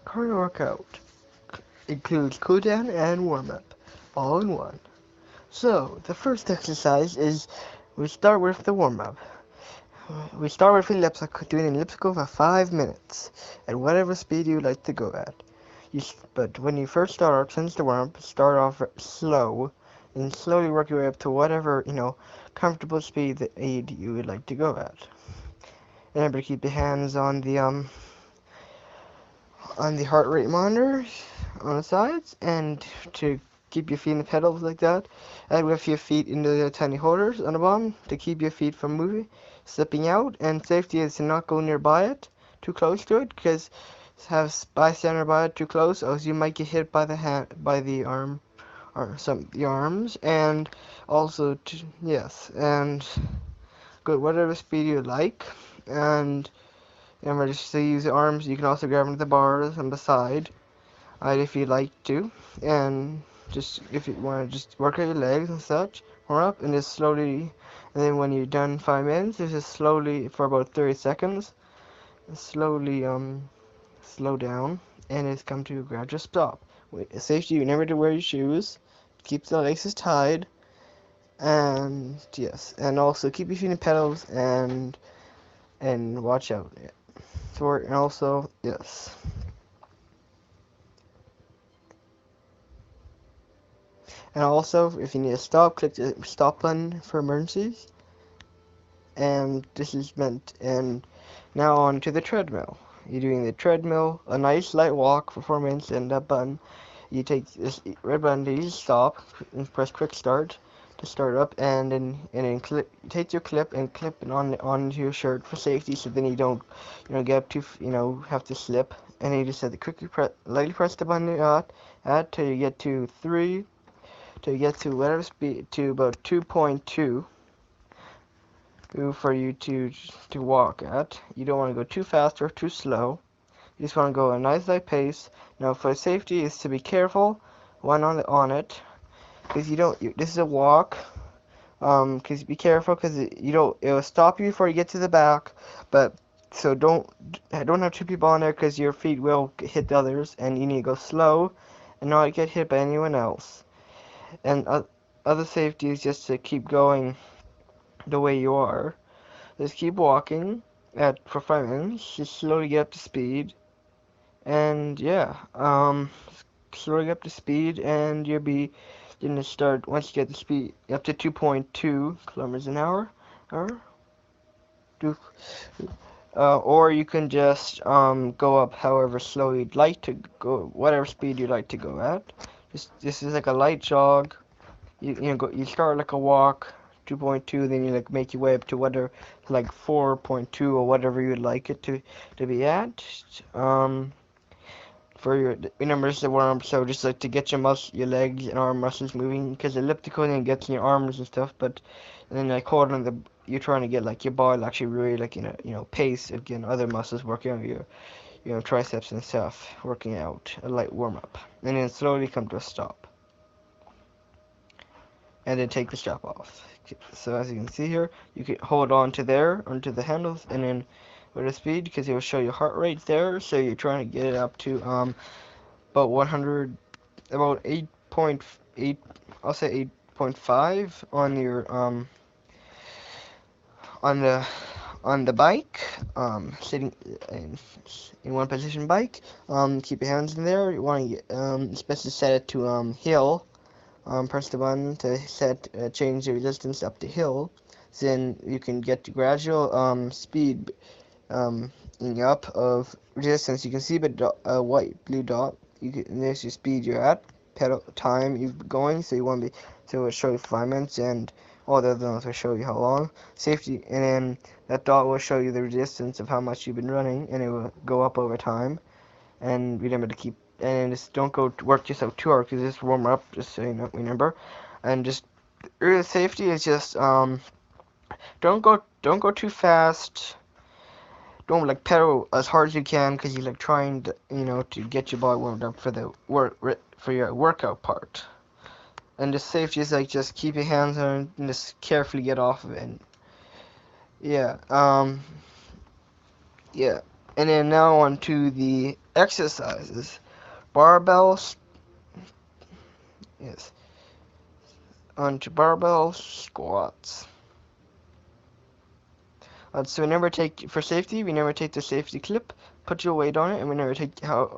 Cardio workout includes cool down and warm up, all in one. So, the first exercise is we start with the warm up. We start with doing an elliptical for 5 minutes at whatever speed you like to go at. But when you first start, since the warm up, start off slow and slowly work your way up to whatever, comfortable speed that you would like to go at. Remember to keep your hands on the heart rate monitor on the sides, and to keep your feet in the pedals like that, and with your feet into the tiny holders on the bottom to keep your feet from moving, slipping out. And safety is to not go nearby it, too close to it, because have bystander by it too close, or else you might get hit by the hand, by the arm, or the arms. And also, yes, and go whatever speed you like. And remember, just to use the arms, you can also grab them the bars on the side, if you'd like to. And just if you want to just work out your legs and such, warm up, and just slowly, and then when you're done 5 minutes, just slowly for about 30 seconds, slowly slow down, and it's come to a gradual stop. With safety, remember to wear your shoes, keep the laces tied, and yes, and also keep your feet in pedals, and watch out. And also, yes. And also, if you need to stop, click the stop button for emergencies. And this is meant. And now on to the treadmill. You're doing the treadmill, a nice light walk for 4 minutes, and that button. You take this red button to stop, and press quick start to start up, and then take your clip and clip it onto your shirt for safety, so then you don't get up to have to slip. And then you just have to lightly press the button at till you get to 3. To get to whatever speed, to about 2.2 for you to walk at. You don't want to go too fast or too slow. You just want to go at a nice light pace. Now for safety is to be careful when on it, because this is a walk. Because be careful, because it'll stop you before you get to the back. But so don't have two people on there, because your feet will hit the others, and you need to go slow and not get hit by anyone else. And other safety is just to keep going the way you are. Just keep walking for 5 minutes. Just slowly get up to speed. And yeah, slowly get up to speed, and you'll be gonna start once you get the speed up to 2.2 kilometers an hour. Or you can just go up however slow you'd like to go, whatever speed you'd like to go at. This is like a light jog. You start like a walk, 2.2, then you make your way up to whatever, like 4.2 or whatever you'd like it to be at. For your numbers to warm up, so just like to get your legs and arm muscles moving, because elliptical then gets in your arms and stuff. But and then hold on you're trying to get your body actually really pace again, other muscles working on your triceps and stuff, working out a light warm up, and then slowly come to a stop, and then take the strap off. So as you can see here, you can hold on to onto the handles, and then with a speed, because it will show your heart rate there. So you're trying to get it up to about 8.8, I'll say 8.5 on your on the bike, sitting in one position bike. Keep your hands in there. You want to especially set it to hill. Press the button to change the resistance up to hill. Then you can get to gradual speed up of resistance. You can see a white blue dot. There's your speed you're at, pedal time you're going. So you want to be, so it'll show you 5 minutes, and all the other ones will show you how long. Safety, and then that dot will show you the resistance of how much you've been running, and it will go up over time. And remember to keep, and just don't go to work yourself too hard, because just warm up, just so you know, remember. And just real safety is just don't go too fast. Don't pedal as hard as you can, because you're trying to to get your body warmed up for the for your workout part. And the safety is just keep your hands on it and just carefully get off of it. And yeah, yeah. And then now on to the exercises. Barbell, yes, on to barbell squats. So we never take, for safety, we never take the safety clip, put your weight on it, and we never take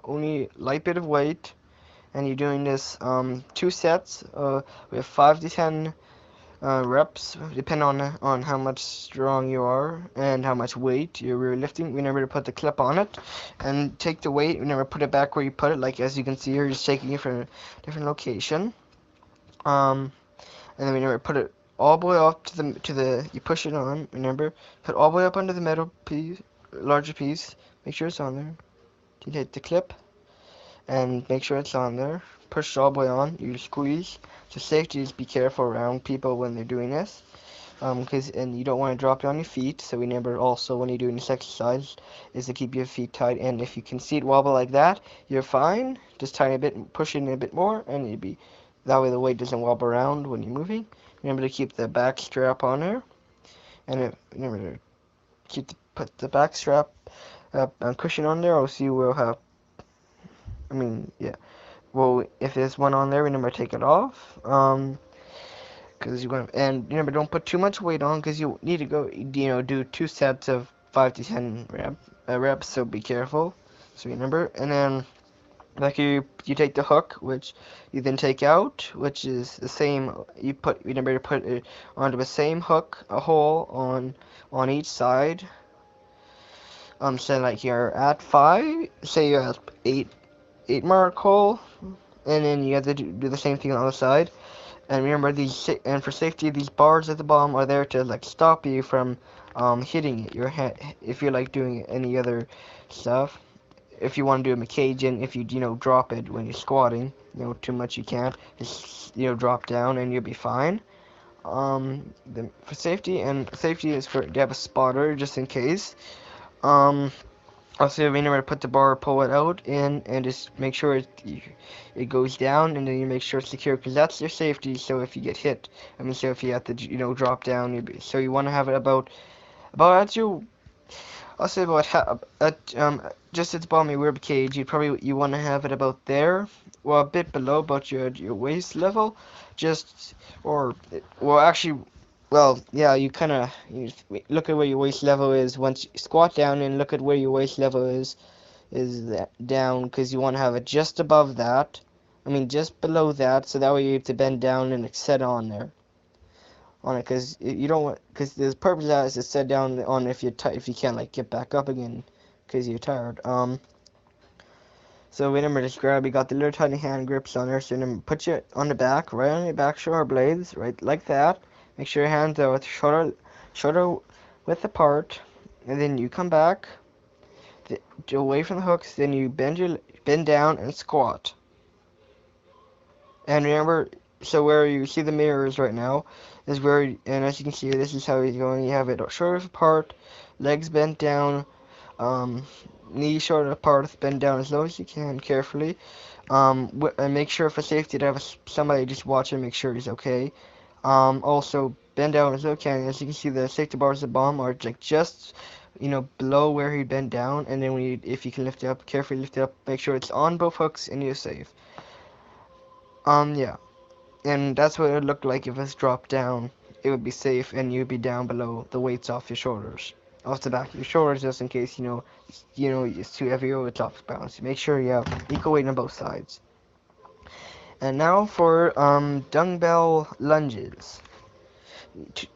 only light bit of weight. And you're doing this 2 sets. We have 5 to 10 reps, depending on how much strong you are and how much weight you're really lifting. We never put the clip on it, and take the weight. We never put it back where you put it. Like as you can see here, just taking it from a different location. And then we never put it all the way up to the you push it on. Remember, put all the way up under the metal piece, larger piece. Make sure it's on there. You hit the clip and make sure it's on there. Push it all the way on. You squeeze. So safety is be careful around people when they're doing this. And you don't want to drop it on your feet. So remember also when you're doing this exercise is to keep your feet tight. And if you can see it wobble like that, you're fine. Just tighten a bit and push it in a bit more, and you'd be that way the weight doesn't wobble around when you're moving. Remember to keep the back strap on there, and remember to put the back strap and cushion on there, or else you will have. Yeah. Well, if there's one on there, remember to take it off. Because you're going and remember don't put too much weight on because you need to go do 2 sets of 5 to 10 reps. So be careful. So remember, and then like you take the hook, which you then take out, which is the same. You remember to put it onto the same hook, a hole on each side. So like you're at 5, say you're at 8 mark hole, and then you have to do the same thing on the other side. And remember and for safety, these bars at the bottom are there to like stop you from hitting your head if you're like doing any other stuff. If you want to do a Cajun, if you drop it when you're squatting, too much you can't. Just drop down and you'll be fine. For safety, and safety is to have a spotter just in case. Also, remember to put the bar, pull it out in, and just make sure it goes down, and then you make sure it's secure, because that's your safety. So if you get hit, so if you have to drop down, so you want to have it about at your, I'll say about just at the bottom of your rib cage. You want to have it about there, well a bit below about your waist level, yeah, you kind of look at where your waist level is. Once you squat down and look at where your waist level is that down, because you want to have it just above that. Just below that, so that way you have to bend down and set on there. On it, because you don't want, because the purpose of that is to set down on if you can't like get back up again, because you're tired. So remember, just grab. You got the little tiny hand grips on there. So remember, put you on the back, right on your back shoulder blades, right like that. Make sure your hands are with shoulder width apart, and then you come back away from the hooks. Then you bend down and squat. And remember, so where you see the mirrors right now is where, and as you can see, this is how you're going. You have it shoulders apart, legs bent down, knees shoulder apart, bend down as low as you can, carefully. And make sure for safety to have somebody just watch and make sure he's okay. Also bend down as low as you can. As you can see, the safety bars at the bottom are like just below where he bent down. And then if you can lift it up, carefully lift it up. Make sure it's on both hooks and you're safe. Yeah. And that's what it would look like if it's dropped down. It would be safe, and you'd be down below the weights off your shoulders, off the back of your shoulders, just in case it's too heavy or it's off balance. Make sure you have equal weight on both sides. And now for dumbbell lunges.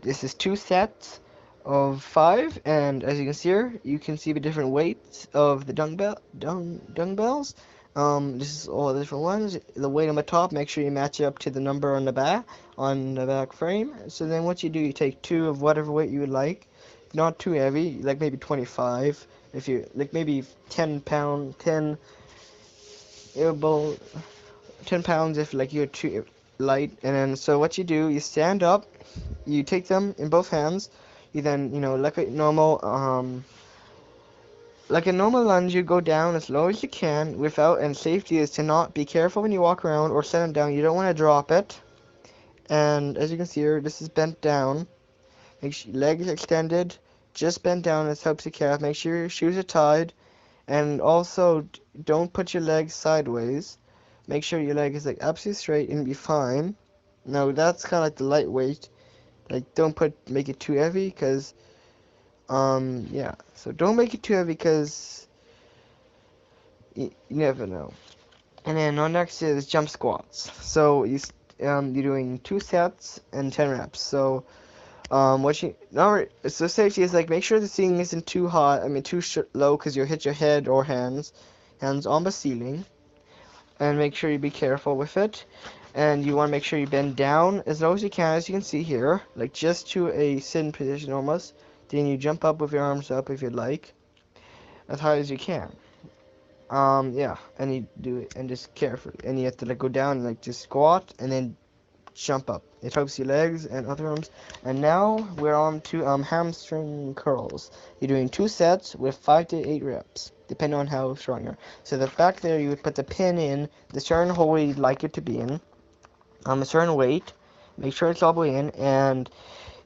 This is 2 sets of 5, and as you can see here, you can see the different weights of the dumbbells. This is all the different ones. The weight on the top, make sure you match it up to the number on the back frame. So then what you do, you take 2 of whatever weight you would like. Not too heavy, like maybe 25. If you like maybe 10 pounds if like you're too light. And then so what you do, you stand up, you take them in both hands. You then like a normal lunge, you go down as low as you can and safety is to not be careful when you walk around or set them down. You don't want to drop it. And as you can see here, this is bent down. Make sure your legs extended, just bent down. This helps your calf. Make sure your shoes are tied. And also, don't put your legs sideways. Make sure your leg is like absolutely straight and be fine. Now that's kind of like the lightweight. Like don't make it too heavy, cause yeah. So don't make it too heavy, cause you never know. And then our next is jump squats. So you're doing 2 sets and 10 reps. So what you number so safety is like make sure the ceiling isn't too high. I mean too low, because you'll hit your head or hands on the ceiling. And make sure you be careful with it. And you want to make sure you bend down as low as you can, as you can see here, like just to a sitting position almost. Then you jump up with your arms up if you'd like, as high as you can. Yeah, and you do it, and just carefully, and you have to like go down and like just squat and then jump up. It helps your legs and other arms. And now we're on to hamstring curls. You're doing 2 sets with 5 to 8 reps, depending on how strong you are. So the back there, you would put the pin in the certain hole you'd like it to be in, a certain weight. Make sure it's all the way in, and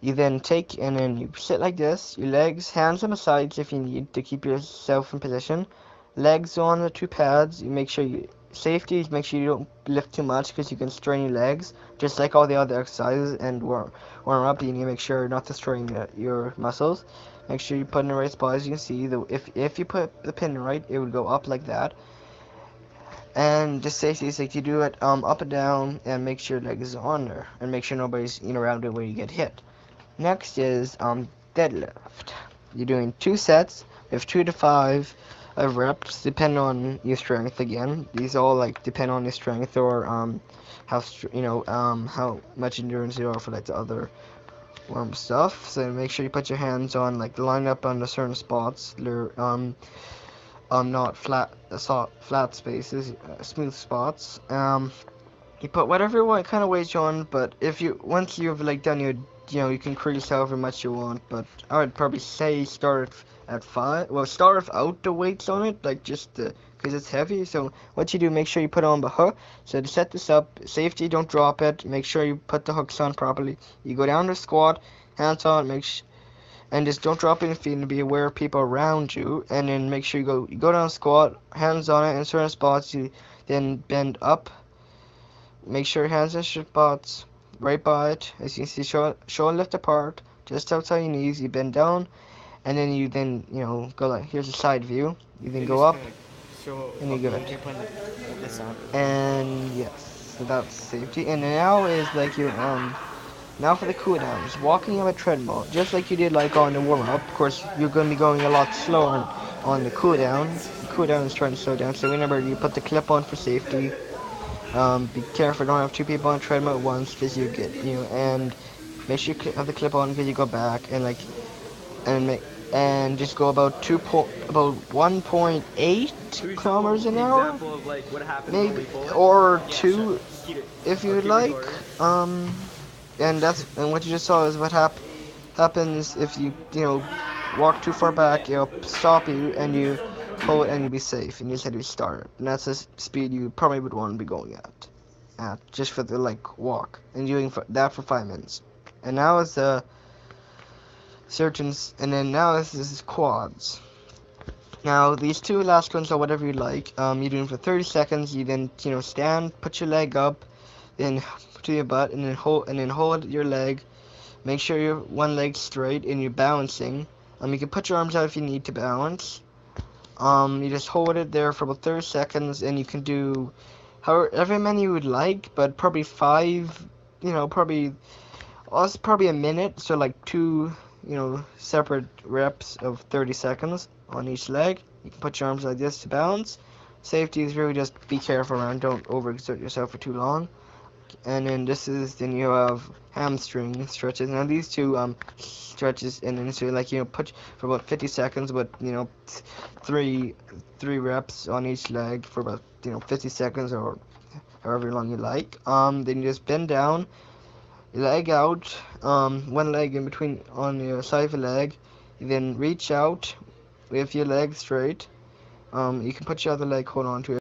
you then take and then you sit like this. Your legs, hands on the sides if you need to keep yourself in position. Legs on the 2 pads. You make sure you safety. Make sure you don't lift too much, because you can strain your legs, just like all the other exercises. And warm up. You need to make sure not to strain your muscles. Make sure you put in the right spot. As you can see, if you put the pin right, it would go up like that. And just safety is like you do it up and down, and make sure your leg is on there, and make sure nobody's around it where you get hit. Next is deadlift. You're doing 2 sets with 2 to 5 of reps, depending on your strength. Again, these all like depend on your strength, or how much endurance you are for like the other stuff. So make sure you put your hands on like line up on the certain spots. Not flat spaces, smooth spots. You put whatever kind of weight you want, but if you once you've like done your, you can increase however much you want. But I would probably say start at 5. Well, start without the weights on it, like just because it's heavy. So what you do, make sure you put on the hook. So to set this up, safety, don't drop it. Make sure you put the hooks on properly. You go down to squat, hands on, and just don't drop your feet, and be aware of people around you. And then make sure you go down squat, hands on it in certain spots. You then bend up. Make sure your hands and spots right by it. As you can see, shoulder lift apart, just outside your knees. You bend down, and then go like, here's a side view. You then go up, and you're good. And yes, so that's safety. And now is like your now for the cool down. Just walking on a treadmill, just like you did like on the warm up. Of course, you're going to be going a lot slower on the cool down. The cool down is trying to slow down. So remember, you put the clip on for safety. Be careful, don't have 2 people on a treadmill at once, because you get, and make sure you have the clip on, because you go back, and like, and just go about 1.8 kilometers an hour, maybe, or 2, if you would like. And what you just saw is what happens if you walk too far back. It'll stop you, and you hold, and you'll be safe, and you just have to restart. And that's the speed you probably would want to be going at just for the like walk, and doing that for 5 minutes. And now it's and then now this is quads. Now these 2 last ones are whatever you like. You're doing for 30 seconds. You then stand, put your leg up, then to your butt, and then hold your leg. Make sure your one leg's straight and you're balancing. You can put your arms out if you need to balance. You just hold it there for about 30 seconds, and you can do however many you would like, but probably 5, probably a minute. So like 2, separate reps of 30 seconds on each leg. You can put your arms like this to balance. Safety is really just be careful around, don't overexert yourself for too long. And then you have hamstring stretches. Now these 2 stretches, and then so like put for about 50 seconds, but 3 reps on each leg for about 50 seconds, or however long you like. Then you just bend down, leg out, one leg in between on your side of the leg. You then reach out with your leg straight. You can put your other leg, hold on to it.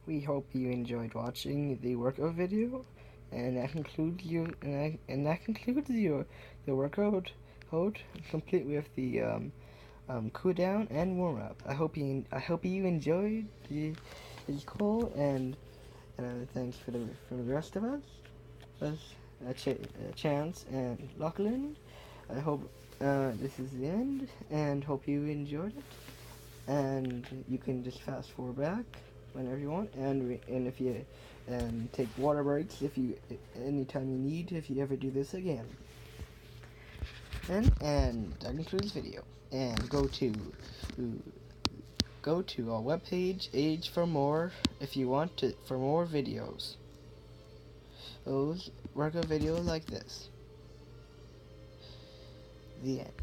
We hope you enjoyed watching the workout video, and that concludes the workout complete with the cool down and warm up. I hope you enjoyed the call, and thanks for the rest of us, Chance and Lachlan. I hope this is the end, and hope you enjoyed it. And you can just fast forward back whenever you want, and if you take water breaks anytime you need, if you ever do this again. And that concludes the video. And go to our webpage, Age for More, if you want for more videos. Those workout videos like this. The end.